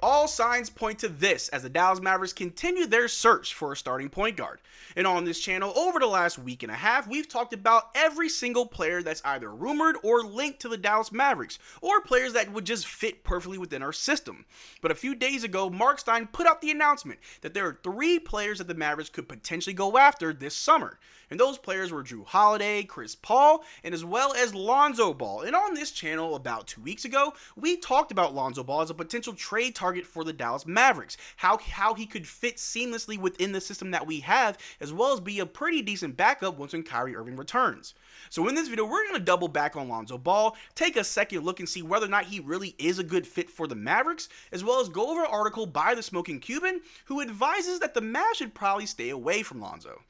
all signs point to this as the Dallas Mavericks continue their search for a starting point guard. And on this channel, over the last week and a half, we've talked about every single player that's either rumored or linked to the Dallas Mavericks, or players that would just fit perfectly within our system. But a few days ago, Mark Stein put out the announcement that there are 3 players that the Mavericks could potentially go after this summer. And those players were Jrue Holiday, Chris Paul, and as well as Lonzo Ball. And on this channel about 2 weeks ago, we talked about Lonzo Ball as a potential trade target for the Dallas Mavericks. How he could fit seamlessly within the system that we have, as well as be a pretty decent backup once when Kyrie Irving returns. So in this video, we're going to double back on Lonzo Ball, take a second look and see whether or not he really is a good fit for the Mavericks, as well as go over an article by the Smoking Cuban, who advises that the Mavs should probably stay away from Lonzo.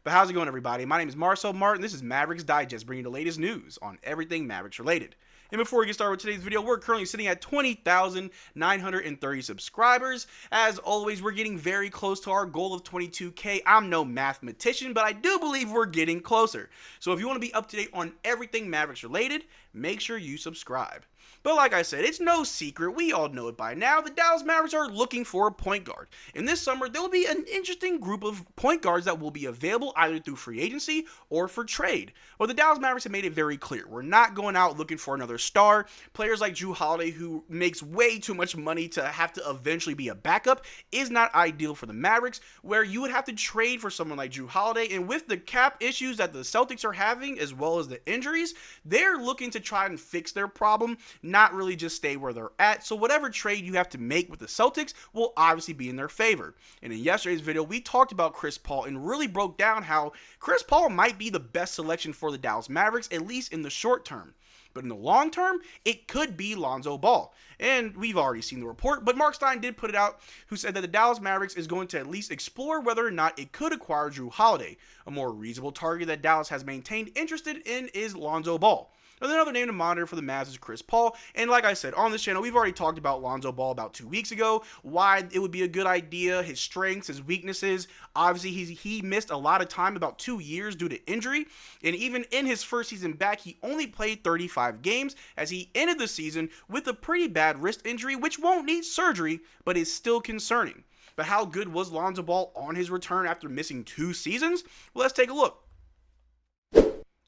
But how's it going, everybody? My name is Marcel Martin. This is Mavs Digest, bringing you the latest news on everything Mavericks related. And before we get started with today's video, we're currently sitting at 20,930 subscribers. As always, we're getting very close to our goal of 22K. I'm no mathematician, but I do believe we're getting closer. So if you want to be up to date on everything Mavericks related, make sure you subscribe. But like I said, it's no secret, we all know it by now, the Dallas Mavericks are looking for a point guard. And this summer, there will be an interesting group of point guards that will be available either through free agency or for trade. Well, the Dallas Mavericks have made it very clear. We're not going out looking for another star. Players like Jrue Holiday, who makes way too much money to have to eventually be a backup, is not ideal for the Mavericks, where you would have to trade for someone like Jrue Holiday. And with the cap issues that the Celtics are having, as well as the injuries, they're looking to try and fix their problem, not really just stay where they're at. So whatever trade you have to make with the Celtics will obviously be in their favor. And in yesterday's video, we talked about Chris Paul and really broke down how Chris Paul might be the best selection for the Dallas Mavericks, at least in the short term. But in the long term, it could be Lonzo Ball. And we've already seen the report, but Mark Stein did put it out, who said that the Dallas Mavericks is going to at least explore whether or not it could acquire Jrue Holiday. A more reasonable target that Dallas has maintained interested in is Lonzo Ball. Another name to monitor for the Mavs is Chris Paul, and like I said, on this channel, we've already talked about Lonzo Ball about 2 weeks ago, why it would be a good idea, his strengths, his weaknesses. Obviously, he missed a lot of time, about 2 years due to injury, and even in his first season back, he only played 35 games, as he ended the season with a pretty bad wrist injury, which won't need surgery, but is still concerning. But how good was Lonzo Ball on his return after missing 2 seasons? Well, let's take a look.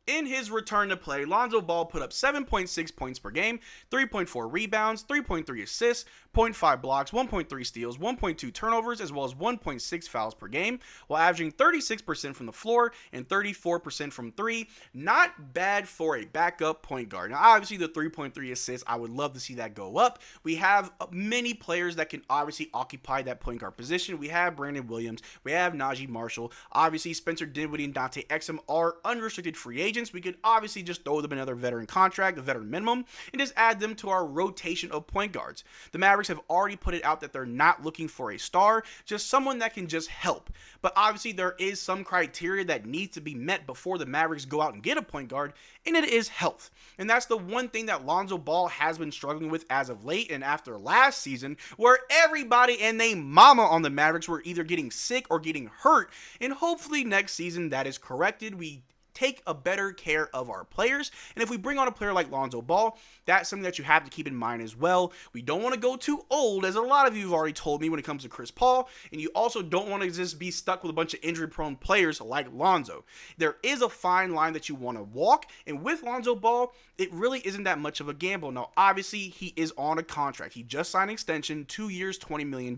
In his return to play, Lonzo Ball put up 7.6 points per game, 3.4 rebounds, 3.3 assists, 0.5 blocks, 1.3 steals, 1.2 turnovers, as well as 1.6 fouls per game, while averaging 36% from the floor and 34% from 3. Not bad for a backup point guard. Now, obviously, the 3.3 assists, I would love to see that go up. We have many players that can obviously occupy that point guard position. We have Brandon Williams. We have Najee Marshall. Obviously, Spencer Dinwiddie and Dante Exum are unrestricted free agents. We could obviously just throw them another veteran contract, a veteran minimum, and just add them to our rotation of point guards. The Mavericks have already put it out that they're not looking for a star, just someone that can just help. But obviously there is some criteria that needs to be met before the Mavericks go out and get a point guard, and it is health. And that's the one thing that Lonzo Ball has been struggling with as of late and after last season, where everybody and they mama on the Mavericks were either getting sick or getting hurt, and hopefully next season that is corrected. We take a better care of our players, and if we bring on a player like Lonzo Ball, that's something that you have to keep in mind as well. We don't want to go too old, as a lot of you have already told me when it comes to Chris Paul, and you also don't want to just be stuck with a bunch of injury-prone players like Lonzo. There is a fine line that you want to walk, and with Lonzo Ball, it really isn't that much of a gamble. Now, obviously, he is on a contract. He just signed an extension, 2 years, $20 million.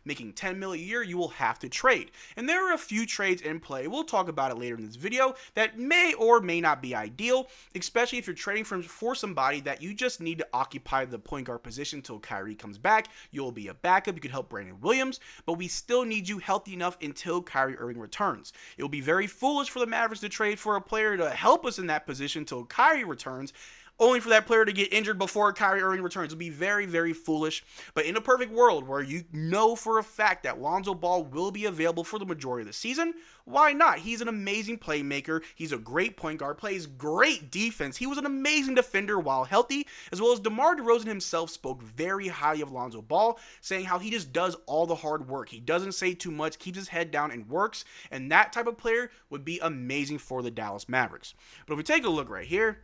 Making $10 million a year, you will have to trade. And there are a few trades in play. We'll talk about it later in this video that may or may not be ideal, especially if you're trading for somebody that you just need to occupy the point guard position until Kyrie comes back. You'll be a backup. You could help Brandon Williams, but we still need you healthy enough until Kyrie Irving returns. It will be very foolish for the Mavericks to trade for a player to help us in that position until Kyrie returns, only for that player to get injured before Kyrie Irving returns. It would be very, very foolish. But in a perfect world where you know for a fact that Lonzo Ball will be available for the majority of the season, why not? He's an amazing playmaker. He's a great point guard, plays great defense. He was an amazing defender while healthy, as well as DeMar DeRozan himself spoke very highly of Lonzo Ball, saying how he just does all the hard work. He doesn't say too much, keeps his head down, and works. And that type of player would be amazing for the Dallas Mavericks. But if we take a look right here,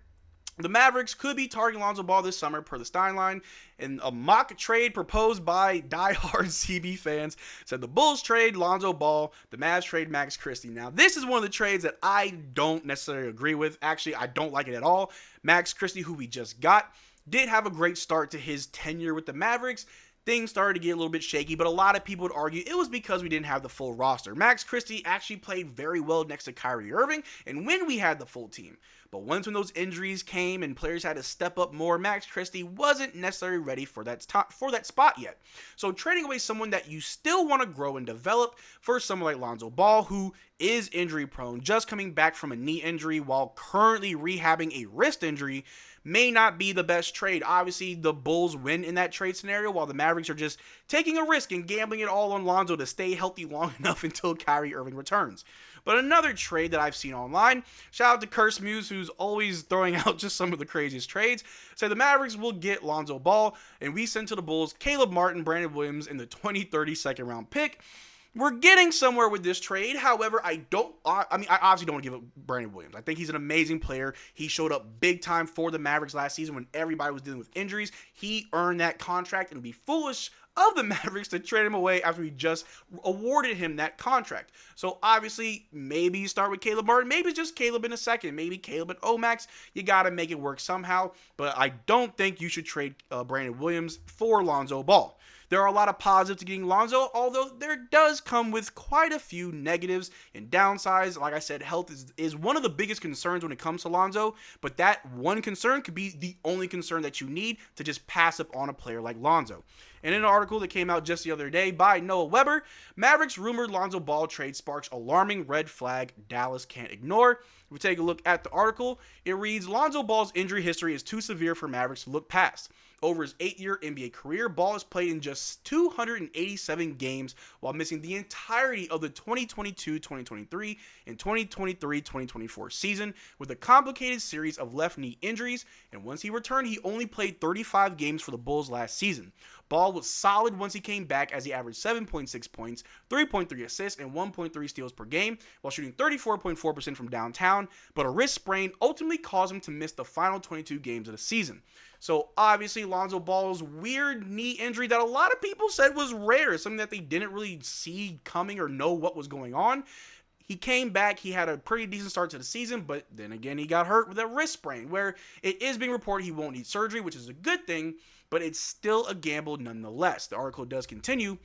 The Mavericks could be targeting Lonzo Ball this summer per the Stein line, and a mock trade proposed by diehard CB fans said the Bulls trade Lonzo Ball, the Mavs trade Max Christie. Now, this is one of the trades that I don't necessarily agree with. Actually, I don't like it at all. Max Christie, who we just got, did have a great start to his tenure with the Mavericks. Things started to get a little bit shaky, but a lot of people would argue it was because we didn't have the full roster. Max Christie actually played very well next to Kyrie Irving, and when we had the full team. But once when those injuries came and players had to step up more, Max Christie wasn't necessarily ready for that spot yet. So trading away someone that you still want to grow and develop for someone like Lonzo Ball, who is injury prone, just coming back from a knee injury while currently rehabbing a wrist injury, may not be the best trade. Obviously, the Bulls win in that trade scenario, while the Mavericks are just taking a risk and gambling it all on Lonzo to stay healthy long enough until Kyrie Irving returns. But another trade that I've seen online, shout out to Curse Muse, who's always throwing out just some of the craziest trades, said the Mavericks will get Lonzo Ball, and we send to the Bulls Caleb Martin, Brandon Williams, in the 2030 second round pick. We're getting somewhere with this trade. However, I obviously don't want to give up Brandon Williams. I think he's an amazing player. He showed up big time for the Mavericks last season when everybody was dealing with injuries. He earned that contract, and it would be foolish of the Mavericks to trade him away after we just awarded him that contract. So obviously, maybe you start with Caleb Martin. Maybe it's just Caleb in a second. Maybe Caleb and Omax. You got to make it work somehow. But I don't think you should trade Brandon Williams for Lonzo Ball. There are a lot of positives to getting Lonzo, although there does come with quite a few negatives and downsides. Like I said, health is one of the biggest concerns when it comes to Lonzo, but that one concern could be the only concern that you need to just pass up on a player like Lonzo. And in an article that came out just the other day by Noah Weber, Mavericks rumored Lonzo Ball trade sparks alarming red flag Dallas can't ignore. If we take a look at the article, it reads, Lonzo Ball's injury history is too severe for Mavericks to look past. Over his 8-year NBA career, Ball has played in just 287 games while missing the entirety of the 2022-2023 and 2023-2024 season with a complicated series of left knee injuries, and once he returned, he only played 35 games for the Bulls last season. Ball was solid once he came back as he averaged 7.6 points, 3.3 assists, and 1.3 steals per game while shooting 34.4% from downtown, but a wrist sprain ultimately caused him to miss the final 22 games of the season. So obviously Lonzo Ball's weird knee injury that a lot of people said was rare, something that they didn't really see coming or know what was going on. He came back, he had a pretty decent start to the season, but then again he got hurt with a wrist sprain where it is being reported he won't need surgery, which is a good thing, but it's still a gamble nonetheless. The article does continue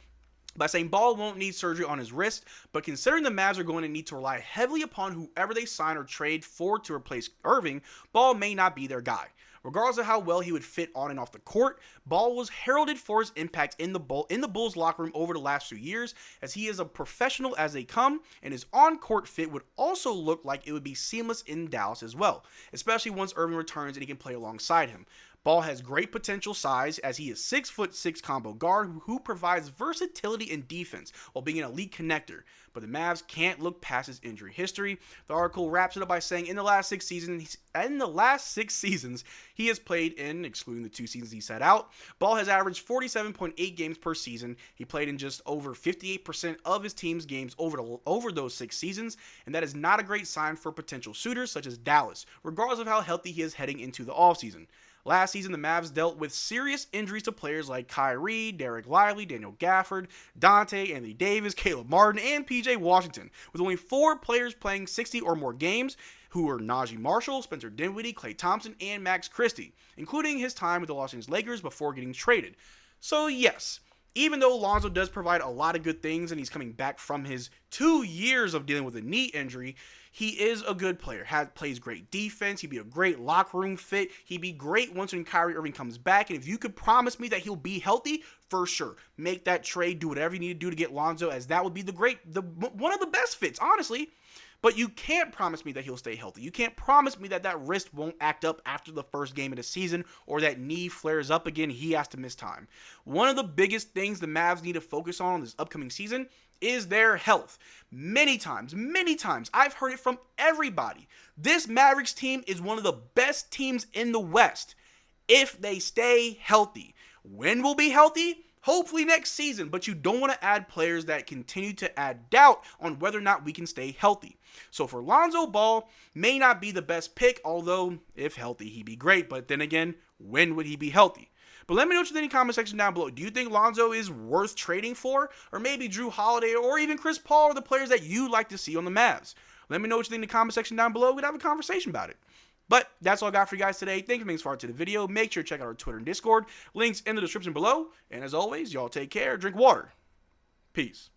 by saying Ball won't need surgery on his wrist, but considering the Mavs are going to need to rely heavily upon whoever they sign or trade for to replace Irving, Ball may not be their guy. Regardless of how well he would fit on and off the court, Ball was heralded for his impact in the Bulls locker room over the last few years, as he is a professional as they come, and his on-court fit would also look like it would be seamless in Dallas as well, especially once Irving returns and he can play alongside him. Ball has great potential size as he is 6'6" combo guard who provides versatility in defense while being an elite connector. But the Mavs can't look past his injury history. The article wraps it up by saying in the last six seasons he has played in, excluding the 2 seasons he sat out, Ball has averaged 47.8 games per season. He played in just over 58% of his team's games over those 6 seasons, and that is not a great sign for potential suitors such as Dallas, regardless of how healthy he is heading into the offseason. Last season, the Mavs dealt with serious injuries to players like Kyrie, Derrick Lively, Daniel Gafford, Dante, Anthony Davis, Caleb Martin, and PJ Washington, with only 4 players playing 60 or more games, who were Najee Marshall, Spencer Dinwiddie, Klay Thompson, and Max Christie, including his time with the Los Angeles Lakers before getting traded. So yes, even though Lonzo does provide a lot of good things and he's coming back from his 2 years of dealing with a knee injury, he is a good player, plays great defense, he'd be a great locker room fit, he'd be great once when Kyrie Irving comes back, and if you could promise me that he'll be healthy, for sure, make that trade, do whatever you need to do to get Lonzo, as that would be one of the best fits, honestly. But you can't promise me that he'll stay healthy. You can't promise me that that wrist won't act up after the first game of the season, or that knee flares up again, he has to miss time. One of the biggest things the Mavs need to focus on this upcoming season is their health. Many times, I've heard it from everybody. This Mavericks team is one of the best teams in the West if they stay healthy. When we'll be healthy? hopefully next season, but you don't want to add players that continue to add doubt on whether or not we can stay healthy. So for Lonzo Ball, may not be the best pick, although if healthy, he'd be great. But then again, when would he be healthy? But let me know what you think in the comment section down below. Do you think Lonzo is worth trading for? Or maybe Drew Holiday or even Chris Paul are the players that you'd like to see on the Mavs? Let me know what you think in the comment section down below. We'd have a conversation about it. But that's all I got for you guys today. Thank you for being so far to the video. Make sure to check out our Twitter and Discord. Links in the description below. And as always, y'all take care. Drink water. Peace.